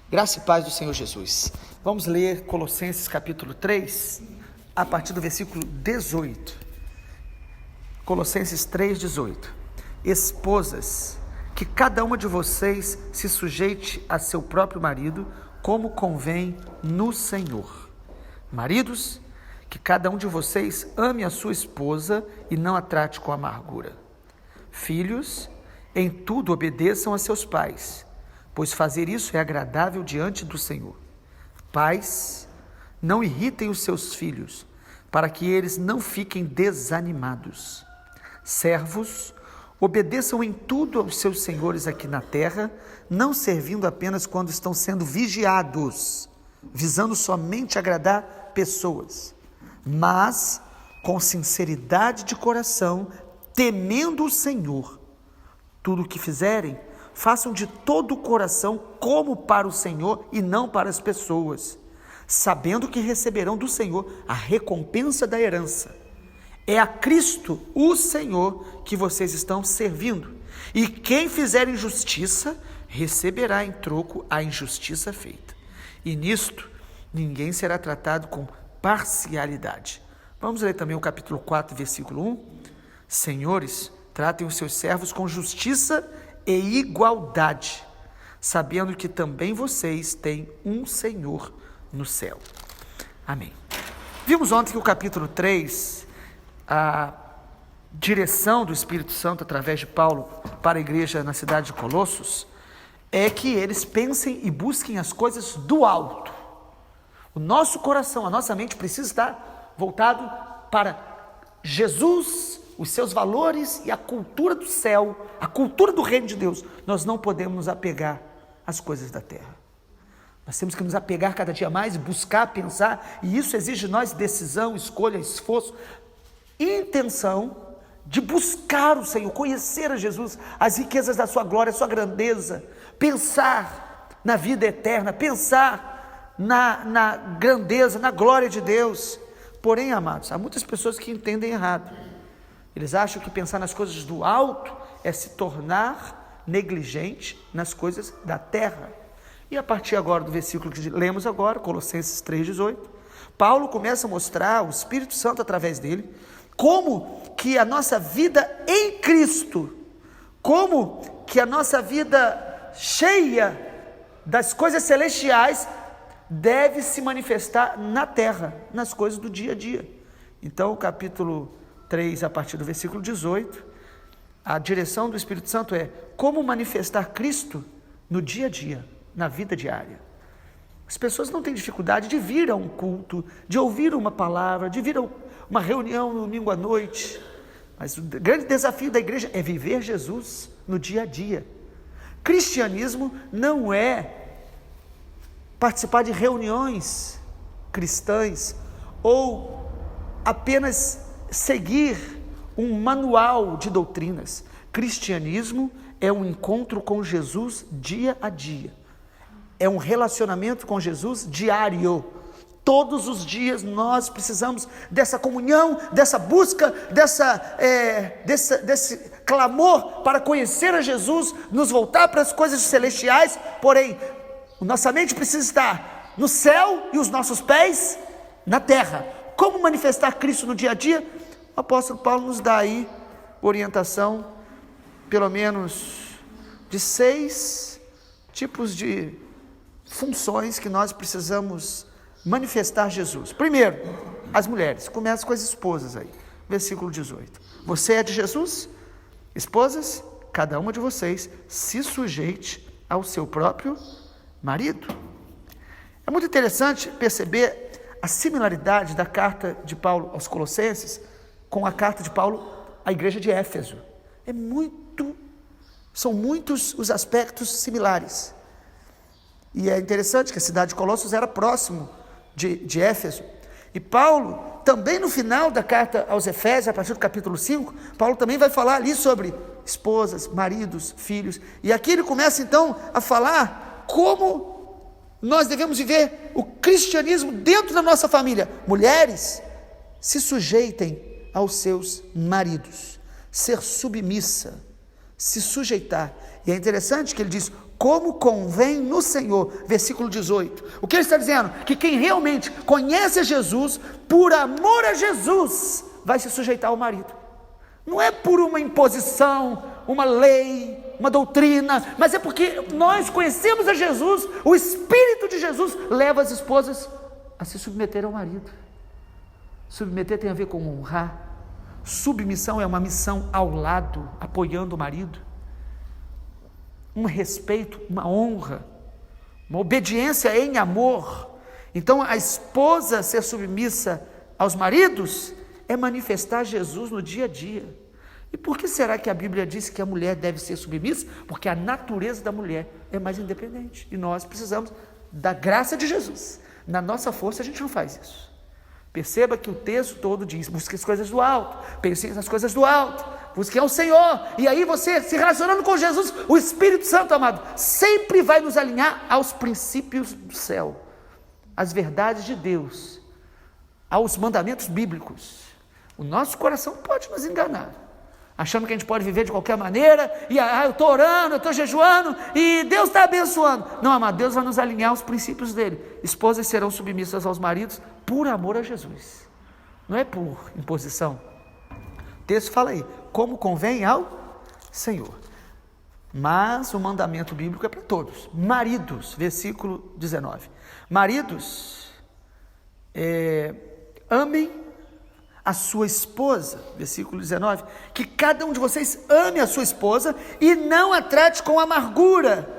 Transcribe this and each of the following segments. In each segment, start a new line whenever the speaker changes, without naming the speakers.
Graça e paz do Senhor Jesus. Vamos ler Colossenses capítulo 3, a partir do versículo 18. Colossenses 3, 18. Esposas, que cada uma de vocês se sujeite a seu próprio marido, como convém no Senhor. Maridos, que cada um de vocês ame a sua esposa e não a trate com amargura. Filhos, em tudo obedeçam a seus pais, pois fazer isso é agradável diante do Senhor. Pais, não irritem os seus filhos, para que eles não fiquem desanimados. Servos, obedeçam em tudo aos seus senhores aqui na terra, não servindo apenas quando estão sendo vigiados, visando somente agradar pessoas, mas com sinceridade de coração, temendo o Senhor. Tudo o que fizerem, façam de todo o coração como para o Senhor e não para as pessoas, sabendo que receberão do Senhor a recompensa da herança. É a Cristo, o Senhor, que vocês estão servindo. E quem fizer injustiça, receberá em troco a injustiça feita. E nisto, ninguém será tratado com parcialidade. Vamos ler também o capítulo 4, versículo 1. Senhores, tratem os seus servos com justiça e igualdade, sabendo que também vocês têm um Senhor no céu. Amém. Vimos ontem que o capítulo 3, a direção do Espírito Santo através de Paulo para a igreja na cidade de Colossos, é que eles pensem e busquem as coisas do alto. O nosso coração, a nossa mente precisa estar voltado para Jesus, os seus valores e a cultura do céu, a cultura do reino de Deus. Nós não podemos nos apegar às coisas da terra. Nós temos que nos apegar cada dia mais, buscar, pensar, e isso exige de nós decisão, escolha, esforço, intenção de buscar o Senhor, conhecer a Jesus, as riquezas da sua glória, a sua grandeza, pensar na vida eterna, pensar na grandeza, na glória de Deus. Porém, amados, há muitas pessoas que entendem errado. Eles acham que pensar nas coisas do alto é se tornar negligente nas coisas da terra. E a partir agora do versículo que lemos agora, Colossenses 3,18, Paulo começa a mostrar, o Espírito Santo através dele, como que a nossa vida em Cristo, como que a nossa vida cheia das coisas celestiais deve se manifestar na terra, nas coisas do dia a dia. Então o capítulo 3, a partir do versículo 18, a direção do Espírito Santo é como manifestar Cristo no dia a dia, na vida diária. As pessoas não têm dificuldade de vir a um culto, de ouvir uma palavra, de vir a uma reunião no domingo à noite, mas o grande desafio da igreja é viver Jesus no dia a dia. Cristianismo não é participar de reuniões cristãs ou apenas seguir um manual de doutrinas. Cristianismo é um encontro com Jesus dia a dia. É um relacionamento com Jesus diário. Todos os dias nós precisamos dessa comunhão, dessa busca, desse clamor para conhecer a Jesus, nos voltar para as coisas celestiais. Porém, nossa mente precisa estar no céu e os nossos pés na terra. Como manifestar Cristo no dia a dia? O apóstolo Paulo nos dá aí orientação, pelo menos de 6 tipos de funções que nós precisamos manifestar Jesus. Primeiro, as mulheres. Começa com as esposas aí, versículo 18. Você é de Jesus? Esposas, cada uma de vocês se sujeite ao seu próprio marido. É muito interessante perceber a similaridade da carta de Paulo aos Colossenses com a carta de Paulo à igreja de Éfeso. São muitos os aspectos similares. E é interessante que a cidade de Colossos era próximo de Éfeso. E Paulo, também no final da carta aos Efésios, a partir do capítulo 5, Paulo também vai falar ali sobre esposas, maridos, filhos. E aqui ele começa então a falar como nós devemos viver o cristianismo dentro da nossa família. Mulheres, se sujeitem aos seus maridos. Ser submissa, se sujeitar. E é interessante que ele diz, como convém no Senhor, versículo 18. O que ele está dizendo? Que quem realmente conhece Jesus, por amor a Jesus, vai se sujeitar ao marido. Não é por uma imposição, uma lei, uma doutrina, mas é porque nós conhecemos a Jesus, o Espírito de Jesus leva as esposas a se submeter ao marido. Submeter tem a ver com honrar. Submissão é uma missão ao lado, apoiando o marido. Um respeito, uma honra, uma obediência em amor. Então a esposa ser submissa aos maridos é manifestar Jesus no dia a dia. E por que será que a Bíblia diz que a mulher deve ser submissa? Porque a natureza da mulher é mais independente, e nós precisamos da graça de Jesus. Na nossa força a gente não faz isso. Perceba que o texto todo diz: busque as coisas do alto, pense nas coisas do alto, busque ao Senhor. E aí você, se relacionando com Jesus, o Espírito Santo, amado, sempre vai nos alinhar aos princípios do céu, às verdades de Deus, aos mandamentos bíblicos. O nosso coração pode nos enganar, achando que a gente pode viver de qualquer maneira, e eu estou orando, eu estou jejuando, e Deus está abençoando. Não, amado, Deus vai nos alinhar aos princípios dele. Esposas serão submissas aos maridos por amor a Jesus, não é por imposição. O texto fala aí, como convém ao Senhor. Mas o mandamento bíblico é para todos. Maridos, versículo 19. Maridos, amem a sua esposa, versículo 19, que cada um de vocês ame a sua esposa e não a trate com amargura,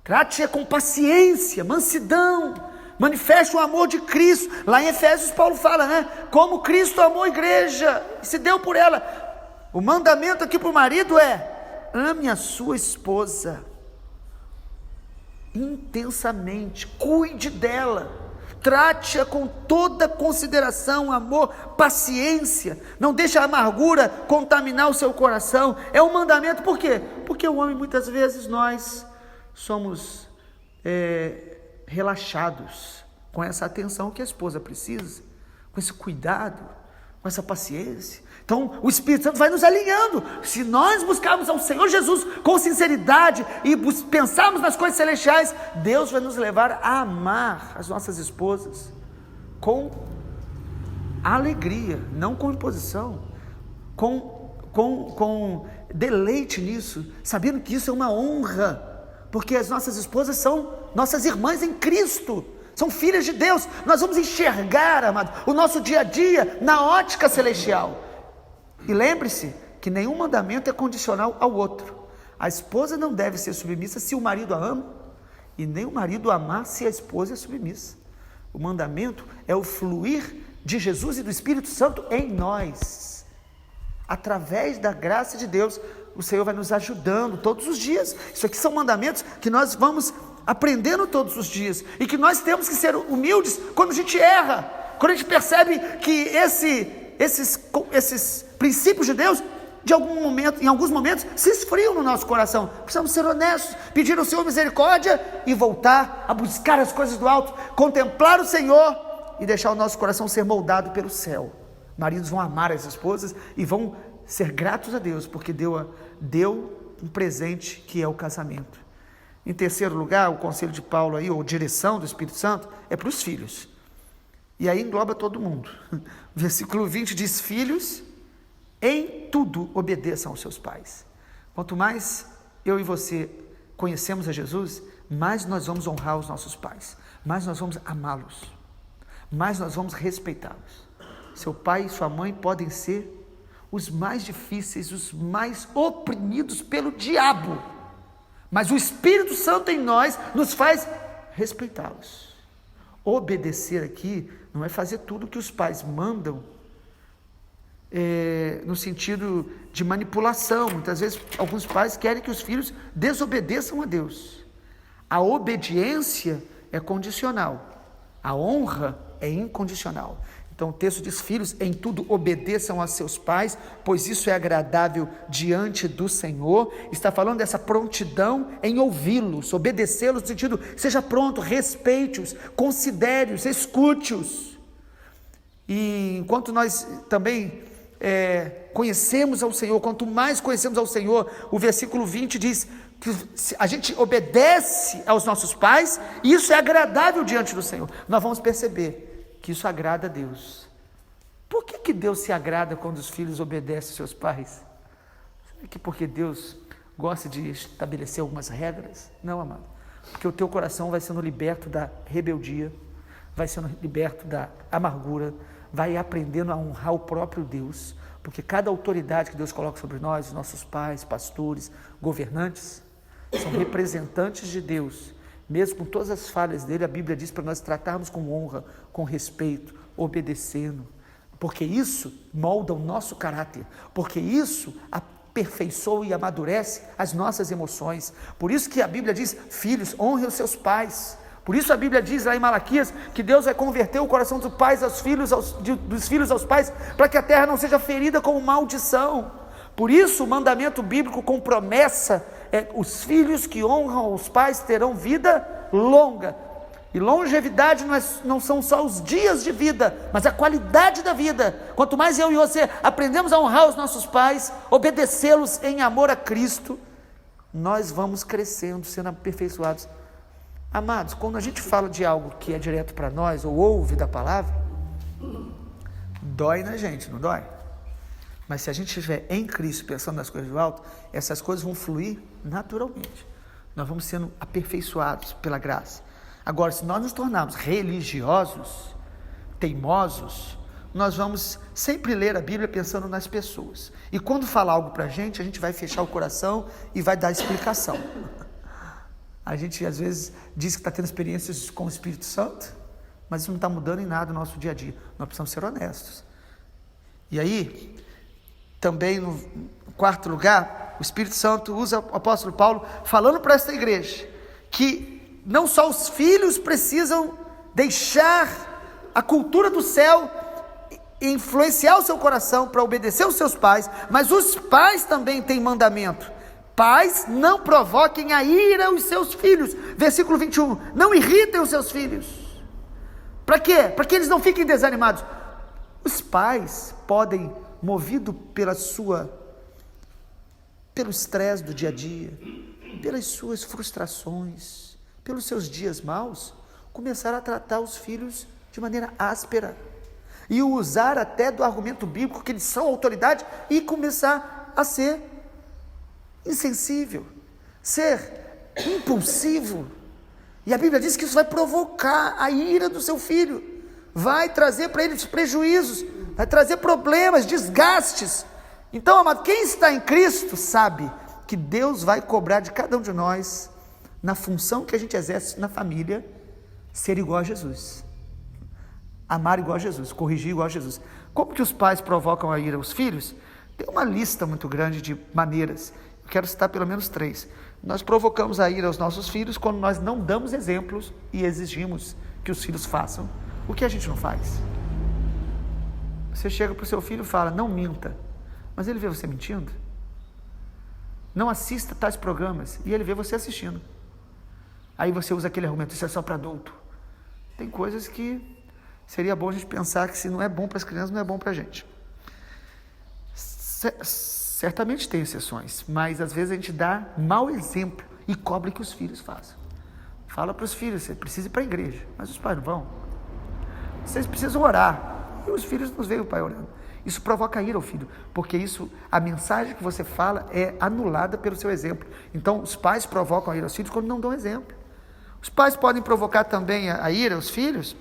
trate-a com paciência, mansidão, manifeste o amor de Cristo. Lá em Efésios Paulo fala, né, como Cristo amou a igreja e se deu por ela. O mandamento aqui para o marido é: ame a sua esposa intensamente, cuide dela, trate-a com toda consideração, amor, paciência, não deixe a amargura contaminar o seu coração. É um mandamento, por quê? Porque o homem, muitas vezes, nós somos relaxados com essa atenção que a esposa precisa, com esse cuidado, com essa paciência. Então o Espírito Santo vai nos alinhando. Se nós buscarmos ao Senhor Jesus com sinceridade e pensarmos nas coisas celestiais, Deus vai nos levar a amar as nossas esposas com alegria, não com imposição, com deleite nisso, sabendo que isso é uma honra, porque as nossas esposas são nossas irmãs em Cristo, são filhas de Deus. Nós vamos enxergar, amado, o nosso dia a dia na ótica celestial. E lembre-se que nenhum mandamento é condicional ao outro. A esposa não deve ser submissa se o marido a ama, e nem o marido amar se a esposa é submissa. O mandamento é o fluir de Jesus e do Espírito Santo em nós. Através da graça de Deus, o Senhor vai nos ajudando todos os dias. Isso aqui são mandamentos que nós vamos aprendendo todos os dias, e que nós temos que ser humildes quando a gente erra, quando a gente percebe que esses princípios de Deus, em alguns momentos, se esfriam no nosso coração. Precisamos ser honestos, pedir ao Senhor misericórdia e voltar a buscar as coisas do alto, contemplar o Senhor e deixar o nosso coração ser moldado pelo céu. Maridos vão amar as esposas e vão ser gratos a Deus, porque deu um presente que é o casamento. Em terceiro lugar, o conselho de Paulo aí, ou direção do Espírito Santo, é para os filhos. E aí engloba todo mundo. Versículo 20 diz: filhos, em tudo obedeçam aos seus pais. Quanto mais eu e você conhecemos a Jesus, mais nós vamos honrar os nossos pais, mais nós vamos amá-los, mais nós vamos respeitá-los. Seu pai e sua mãe podem ser os mais difíceis, os mais oprimidos pelo diabo, mas o Espírito Santo em nós nos faz respeitá-los. Obedecer aqui não é fazer tudo que os pais mandam, no sentido de manipulação. Muitas vezes alguns pais querem que os filhos desobedeçam a Deus. A obediência é condicional, a honra é incondicional. Então o texto diz: filhos, em tudo obedeçam a seus pais, pois isso é agradável diante do Senhor. Está falando dessa prontidão em ouvi-los, obedecê-los, no sentido, seja pronto, respeite-os, considere-os, escute-os. E enquanto nós também conhecemos ao Senhor, quanto mais conhecemos ao Senhor, o versículo 20 diz que a gente obedece aos nossos pais, e isso é agradável diante do Senhor. Nós vamos perceber que isso agrada a Deus. Por que Deus se agrada quando os filhos obedecem aos seus pais? Será que porque Deus gosta de estabelecer algumas regras? Não, amado. Porque o teu coração vai sendo liberto da rebeldia, vai sendo liberto da amargura, vai aprendendo a honrar o próprio Deus, porque cada autoridade que Deus coloca sobre nós, os nossos pais, pastores, governantes, são representantes de Deus. Mesmo com todas as falhas dele, a Bíblia diz para nós tratarmos com honra, com respeito, obedecendo, porque isso molda o nosso caráter, porque isso aperfeiçoa e amadurece as nossas emoções. Por isso que a Bíblia diz: filhos, honrem os seus pais. Por isso a Bíblia diz lá em Malaquias que Deus vai converter o coração dos pais aos filhos, dos filhos aos pais, para que a terra não seja ferida com maldição. Por isso o mandamento bíblico com promessa é: os filhos que honram os pais terão vida longa. E longevidade não são só os dias de vida, mas a qualidade da vida. Quanto mais eu e você aprendemos a honrar os nossos pais, obedecê-los em amor a Cristo, nós vamos crescendo, sendo aperfeiçoados. Amados, quando a gente fala de algo que é direto para nós, ou ouve da palavra, dói na gente, não dói? Mas se a gente estiver em Cristo, pensando nas coisas do alto, essas coisas vão fluir naturalmente. Nós vamos sendo aperfeiçoados pela graça. Agora, se nós nos tornarmos religiosos, teimosos, nós vamos sempre ler a Bíblia pensando nas pessoas. E quando falar algo para a gente vai fechar o coração e vai dar explicação. A gente às vezes diz que está tendo experiências com o Espírito Santo, mas isso não está mudando em nada no nosso dia a dia. Nós precisamos ser honestos. E aí, também no quarto lugar, o Espírito Santo usa o apóstolo Paulo falando para esta igreja que não só os filhos precisam deixar a cultura do céu e influenciar o seu coração para obedecer aos seus pais, mas os pais também têm mandamento. Pais, não provoquem a ira aos seus filhos. Versículo 21, não irritem os seus filhos. Para quê? Para que eles não fiquem desanimados. Os pais podem, movido pelo estresse do dia a dia, pelas suas frustrações, pelos seus dias maus, começar a tratar os filhos de maneira áspera e usar até do argumento bíblico que eles são autoridade e começar a ser insensível, ser impulsivo. E a Bíblia diz que isso vai provocar a ira do seu filho, vai trazer para ele prejuízos, vai trazer problemas, desgastes. Então, amado, quem está em Cristo sabe que Deus vai cobrar de cada um de nós, na função que a gente exerce na família, ser igual a Jesus, amar igual a Jesus, corrigir igual a Jesus. Como que os pais provocam a ira aos filhos? Tem uma lista muito grande de maneiras, eu quero citar pelo menos 3. Nós provocamos a ira aos nossos filhos quando nós não damos exemplos e exigimos que os filhos façam o que a gente não faz. Você chega para o seu filho e fala: não minta, mas ele vê você mentindo. Não assista tais programas, e ele vê você assistindo. Aí você usa aquele argumento: isso é só para adulto. Tem coisas que seria bom a gente pensar que se não é bom para as crianças, não é bom para a gente. Certamente tem exceções, mas às vezes a gente dá mau exemplo e cobra que os filhos façam. Fala para os filhos: você precisa ir para a igreja, mas os pais não vão. Vocês precisam orar, e os filhos não veem o pai orando. Isso provoca ira ao filho, porque a mensagem que você fala é anulada pelo seu exemplo. Então os pais provocam a ira aos filhos quando não dão exemplo. Os pais podem provocar também a ira aos filhos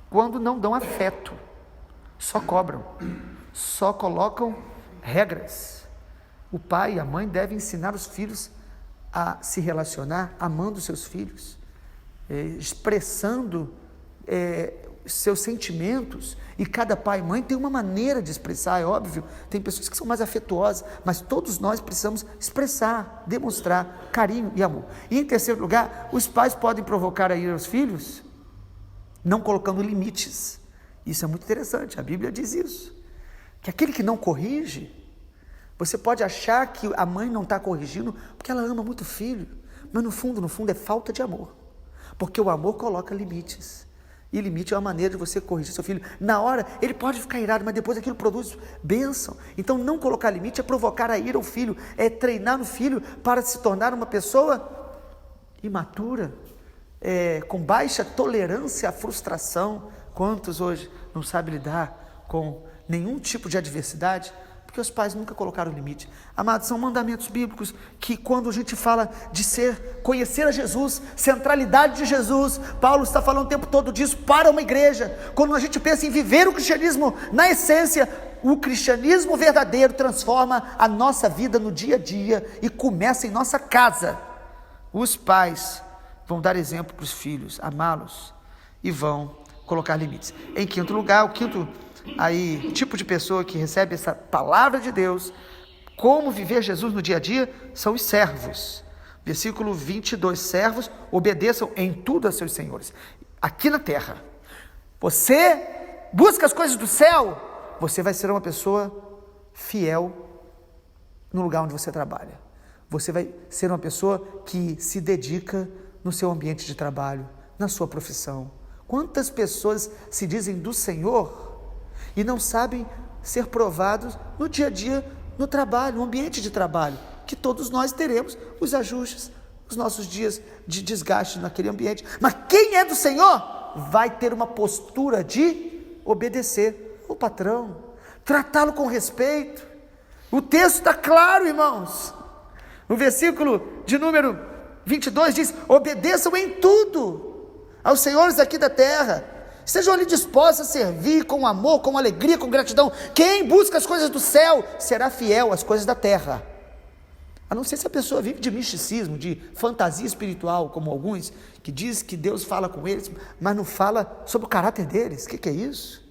quando não dão afeto, só cobram, só colocam regras. O pai e a mãe devem ensinar os filhos a se relacionar, amando seus filhos, expressando seus sentimentos, e cada pai e mãe tem uma maneira de expressar, é óbvio, tem pessoas que são mais afetuosas, mas todos nós precisamos expressar, demonstrar carinho e amor. E em terceiro lugar, os pais podem provocar a ira aos filhos, não colocando limites. Isso é muito interessante, a Bíblia diz isso, que aquele que não corrige, você pode achar que a mãe não está corrigindo porque ela ama muito o filho, mas no fundo é falta de amor, porque o amor coloca limites. E limite é uma maneira de você corrigir seu filho. Na hora, ele pode ficar irado, mas depois aquilo produz bênção. Então, não colocar limite é provocar a ira ao filho, é treinar no filho para se tornar uma pessoa imatura, com baixa tolerância à frustração. Quantos hoje não sabem lidar com nenhum tipo de adversidade? Porque os pais nunca colocaram limite. Amados, são mandamentos bíblicos que, quando a gente fala de conhecer a Jesus, centralidade de Jesus, Paulo está falando o tempo todo disso para uma igreja. Quando a gente pensa em viver o cristianismo na essência, o cristianismo verdadeiro transforma a nossa vida no dia a dia e começa em nossa casa. Os pais vão dar exemplo para os filhos, amá-los e vão colocar limites. Em quinto lugar, o quinto tipo de pessoa que recebe essa palavra de Deus, como viver Jesus no dia a dia, são os servos. Versículo 22, servos, obedeçam em tudo a seus senhores. Aqui na terra, você busca as coisas do céu, você vai ser uma pessoa fiel no lugar onde você trabalha. Você vai ser uma pessoa que se dedica no seu ambiente de trabalho, na sua profissão. Quantas pessoas se dizem do Senhor e não sabem ser provados no dia a dia, no trabalho, no ambiente de trabalho, que todos nós teremos os ajustes, os nossos dias de desgaste naquele ambiente. Mas quem é do Senhor vai ter uma postura de obedecer o patrão, tratá-lo com respeito. O texto está claro, irmãos. No versículo de número 22 diz: obedeçam em tudo aos senhores aqui da terra. Estejam ali dispostos a servir com amor, com alegria, com gratidão. Quem busca as coisas do céu será fiel às coisas da terra. A não ser se a pessoa vive de misticismo, de fantasia espiritual, como alguns, que diz que Deus fala com eles, mas não fala sobre o caráter deles. O que é isso?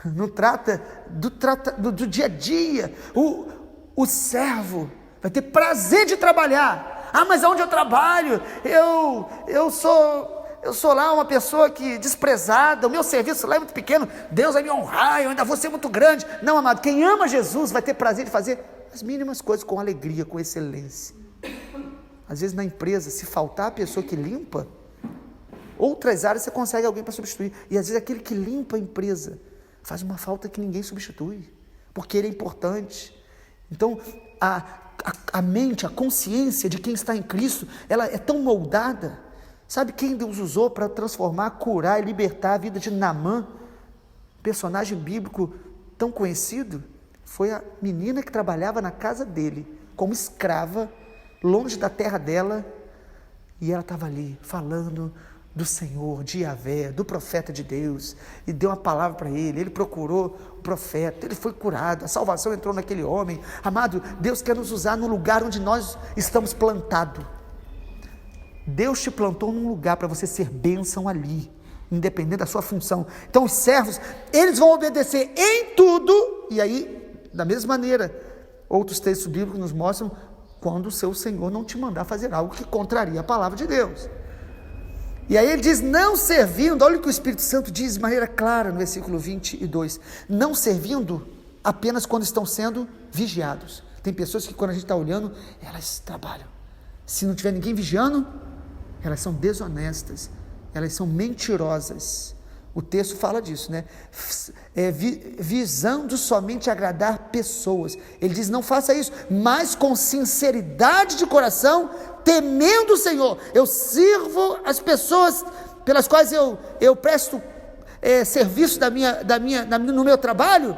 Não trata do dia a dia. O servo vai ter prazer de trabalhar. Ah, mas aonde eu trabalho? Eu sou lá uma pessoa que desprezada, o meu serviço lá é muito pequeno, Deus vai me honrar, eu ainda vou ser muito grande. Não, amado, quem ama Jesus vai ter prazer de fazer as mínimas coisas com alegria, com excelência. Às vezes na empresa, se faltar a pessoa que limpa, outras áreas você consegue alguém para substituir. E às vezes aquele que limpa a empresa faz uma falta que ninguém substitui, porque ele é importante. Então, a mente, a consciência de quem está em Cristo, ela é tão moldada. Sabe quem Deus usou para transformar, curar e libertar a vida de Naamã? Personagem bíblico tão conhecido. Foi a menina que trabalhava na casa dele, como escrava, longe da terra dela, e ela estava ali, falando do Senhor, de Yahvé, do profeta de Deus, e deu uma palavra para ele procurou o profeta, ele foi curado, a salvação entrou naquele homem. Amado, Deus quer nos usar no lugar onde nós estamos plantados. Deus te plantou num lugar para você ser bênção ali, independente da sua função. Então os servos, eles vão obedecer em tudo, e aí, da mesma maneira, outros textos bíblicos nos mostram quando o seu Senhor não te mandar fazer algo que contraria a palavra de Deus. E aí ele diz, não servindo, olha o que o Espírito Santo diz de maneira clara no versículo 22, não servindo apenas quando estão sendo vigiados. Tem pessoas que quando a gente está olhando, elas trabalham. Se não tiver ninguém vigiando, elas são desonestas, elas são mentirosas. O texto fala disso, né? Visando somente agradar pessoas. Ele diz, não faça isso, mas com sinceridade de coração, temendo o Senhor. Eu sirvo as pessoas pelas quais eu presto serviço no meu trabalho,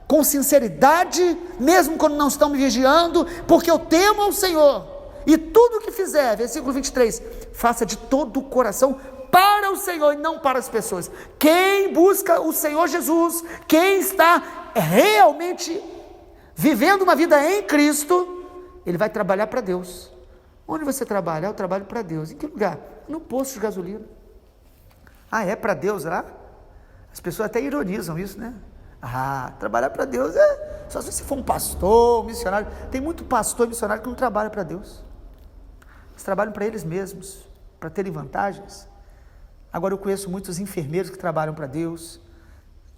com sinceridade, mesmo quando não estão me vigiando, porque eu temo ao Senhor. E tudo o que fizer, versículo 23, faça de todo o coração para o Senhor e não para as pessoas. Quem busca o Senhor Jesus, quem está realmente vivendo uma vida em Cristo, ele vai trabalhar para Deus. Onde você trabalha? Eu trabalho para Deus. Em que lugar? No posto de gasolina. Ah, é para Deus lá? As pessoas até ironizam isso, né? Ah, trabalhar para Deus é só se você for um pastor, um missionário. Tem muito pastor e missionário que não trabalha para Deus. Eles trabalham para eles mesmos, para terem vantagens. Agora eu conheço muitos enfermeiros que trabalham para Deus,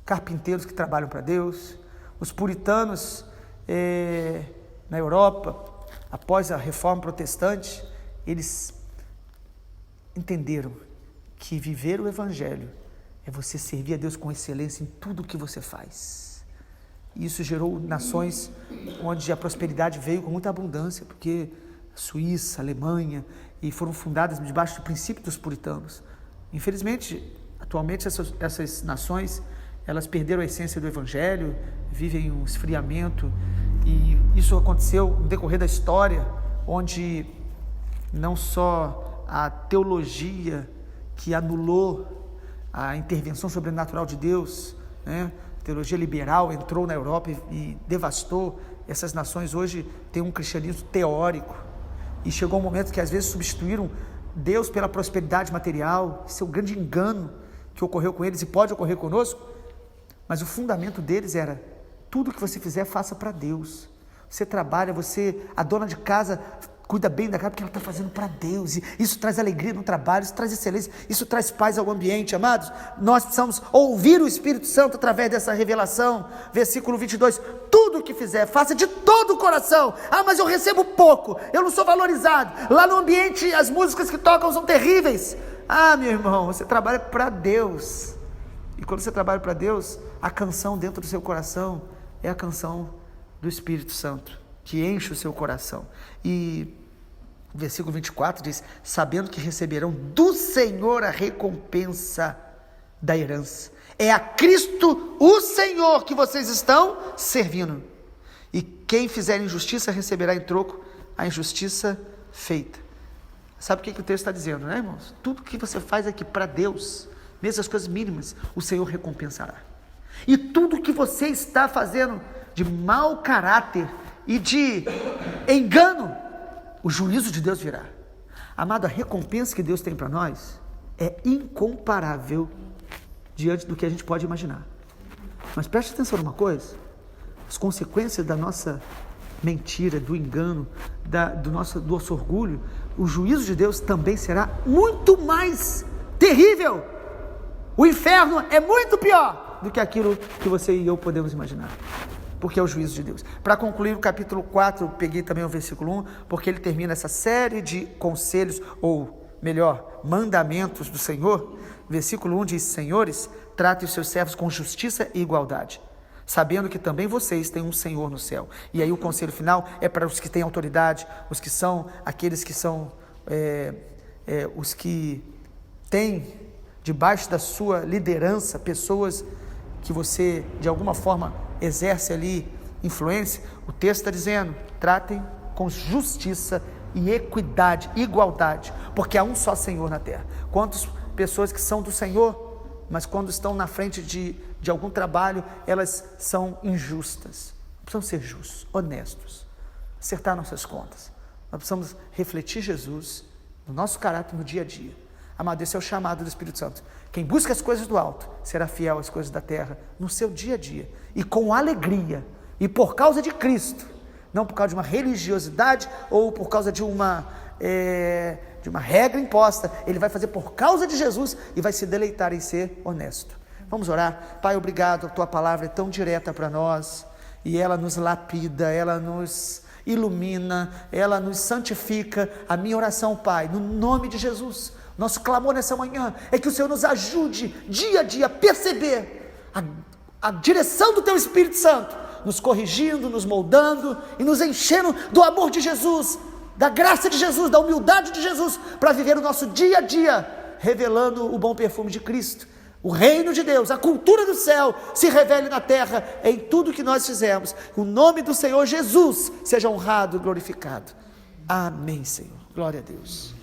carpinteiros que trabalham para Deus. Os puritanos na Europa, após a reforma protestante, eles entenderam que viver o evangelho é você servir a Deus com excelência em tudo o que você faz. E isso gerou nações onde a prosperidade veio com muita abundância, porque Suíça, Alemanha, e foram fundadas debaixo do princípio dos puritanos. Infelizmente, atualmente essas nações, elas perderam a essência do Evangelho, vivem um esfriamento, e isso aconteceu no decorrer da história, onde não só a teologia que anulou a intervenção sobrenatural de Deus, né? A teologia liberal entrou na Europa e devastou essas nações. Hoje tem um cristianismo teórico, e chegou um momento que às vezes substituíram Deus pela prosperidade material. Esse é o grande engano que ocorreu com eles e pode ocorrer conosco, mas o fundamento deles era: tudo que você fizer, faça para Deus. Você trabalha, a dona de casa, cuida bem da casa porque ela está fazendo para Deus, e isso traz alegria no trabalho, isso traz excelência, isso traz paz ao ambiente. Amados, nós precisamos ouvir o Espírito Santo através dessa revelação. Versículo 22, tudo o que fizer, faça de todo o coração. Mas eu recebo pouco, eu não sou valorizado, lá no ambiente as músicas que tocam são terríveis. Meu irmão, você trabalha para Deus, e quando você trabalha para Deus, a canção dentro do seu coração é a canção do Espírito Santo, que enche o seu coração. E o versículo 24 diz: sabendo que receberão do Senhor a recompensa da herança. É a Cristo o Senhor que vocês estão servindo. E quem fizer injustiça receberá em troco a injustiça feita. Sabe o que o texto está dizendo, né, irmãos? Tudo que você faz aqui para Deus, mesmo as coisas mínimas, o Senhor recompensará. E tudo que você está fazendo de mau caráter e de engano, o juízo de Deus virá. Amado, a recompensa que Deus tem para nós é incomparável diante do que a gente pode imaginar. Mas preste atenção numa coisa: as consequências da nossa mentira, do engano, do nosso orgulho, o juízo de Deus também será muito mais terrível. O inferno é muito pior do que aquilo que você e eu podemos imaginar, porque é o juízo de Deus. Para concluir o capítulo 4, eu peguei também o versículo 1, porque ele termina essa série de conselhos, ou melhor, mandamentos do Senhor. Versículo 1 diz: senhores, tratem os seus servos com justiça e igualdade, sabendo que também vocês têm um Senhor no céu. E aí o conselho final é para os que têm autoridade, os que são aqueles que são os que têm debaixo da sua liderança pessoas que você de alguma forma exerce ali influência. O texto está dizendo: tratem com justiça e equidade, igualdade, porque há um só Senhor na terra. Quantas pessoas que são do Senhor, mas quando estão na frente de algum trabalho, elas são injustas. Precisamos ser justos, honestos, acertar nossas contas. Nós precisamos refletir Jesus no nosso caráter, no dia a dia. Amado, esse é o chamado do Espírito Santo. Quem busca as coisas do alto será fiel às coisas da terra no seu dia a dia, e com alegria, e por causa de Cristo, não por causa de uma religiosidade ou por causa de uma regra imposta. Ele vai fazer por causa de Jesus e vai se deleitar em ser honesto. Vamos orar. Pai, obrigado, a tua palavra é tão direta para nós, e ela nos lapida, ela nos ilumina, ela nos santifica. A minha oração, Pai, no nome de Jesus, nosso clamor nessa manhã é que o Senhor nos ajude dia a dia a perceber a direção do teu Espírito Santo, nos corrigindo, nos moldando e nos enchendo do amor de Jesus, da graça de Jesus, da humildade de Jesus, para viver o nosso dia a dia, revelando o bom perfume de Cristo. O reino de Deus, a cultura do céu se revele na terra em tudo que nós fizermos. O nome do Senhor Jesus seja honrado e glorificado. Amém, Senhor. Glória a Deus.